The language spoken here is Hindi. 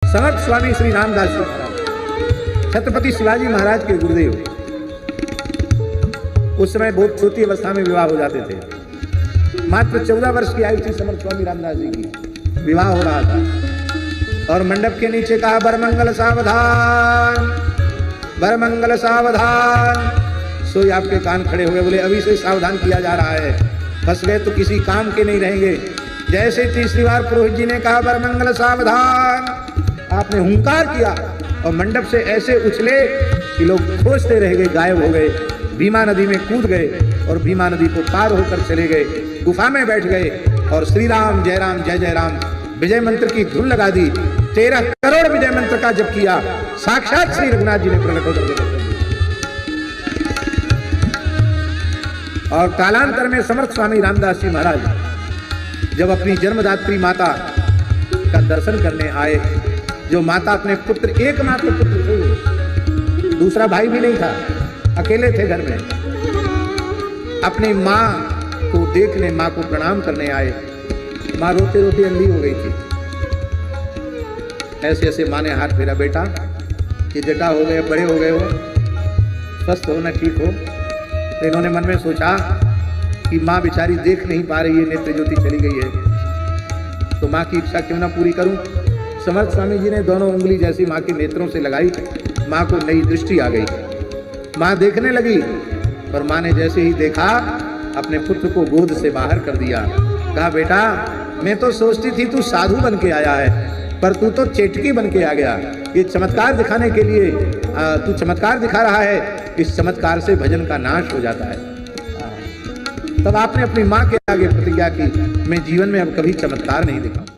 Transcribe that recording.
समर्थ स्वामी श्री रामदास जी महाराज, छत्रपति शिवाजी महाराज के गुरुदेव। उस समय बहुत छोटी अवस्था में विवाह हो जाते थे। मात्र 14 वर्ष की आयु थी समर्थ स्वामी रामदास जी की, विवाह हो रहा था। और मंडप के नीचे कहा, बरमंगल सावधान, बरमंगल सावधान। सोई आपके कान खड़े हो गए, बोले अभी से सावधान किया जा रहा है, फंस गए तो किसी काम के नहीं रहेंगे। जैसे तीसरी बार पुरोहित जी ने कहा, बरमंगल सावधान, आपने हुंकार किया और मंडप से ऐसे उछले कि लोग खोजते रह गए, गायब हो गए। भीमा नदी में कूद गए और भीमा नदी को पार होकर चले गए, गुफा में बैठ गए और श्री राम जय राम जय जय राम विजय मंत्र की धुन लगा दी। 13 करोड़ विजय मंत्र का जप किया। साक्षात श्री रघुनाथ जी ने प्रकट होकर दिया। और कालांतर में समर्थ स्वामी रामदास जी महाराज जब अपनी जन्मदात्री माता का दर्शन करने आए, जो माता अपने पुत्र, एकमात्र पुत्र थे, दूसरा भाई भी नहीं था, अकेले थे घर में, अपनी माँ को देखने, माँ को प्रणाम करने आए। माँ रोते रोते अंधी हो गई थी। ऐसे ऐसे माँ ने हाथ फेरा, बेटा ये जटा हो गए, बड़े हो गए हो, स्वस्थ हो ना, ठीक हो। तो इन्होंने मन में सोचा कि माँ बेचारी देख नहीं पा रही है, नेत्र ज्योति चली गई है, तो माँ की इच्छा क्यों ना पूरी करूं। समर्थ स्वामी जी ने दोनों उंगली जैसी माँ के नेत्रों से लगाई, माँ को नई दृष्टि आ गई। माँ देखने लगी, पर माँ ने जैसे ही देखा अपने पुत्र को गोद से बाहर कर दिया। कहा, बेटा मैं तो सोचती थी तू साधु बन के आया है, पर तू तो चेटकी बन के आ गया। ये चमत्कार दिखाने के लिए तू चमत्कार दिखा रहा है, इस चमत्कार से भजन का नाश हो जाता है। तब आपने अपनी माँ के आगे प्रतिज्ञा की, मैं जीवन में अब कभी चमत्कार नहीं दिखाऊं।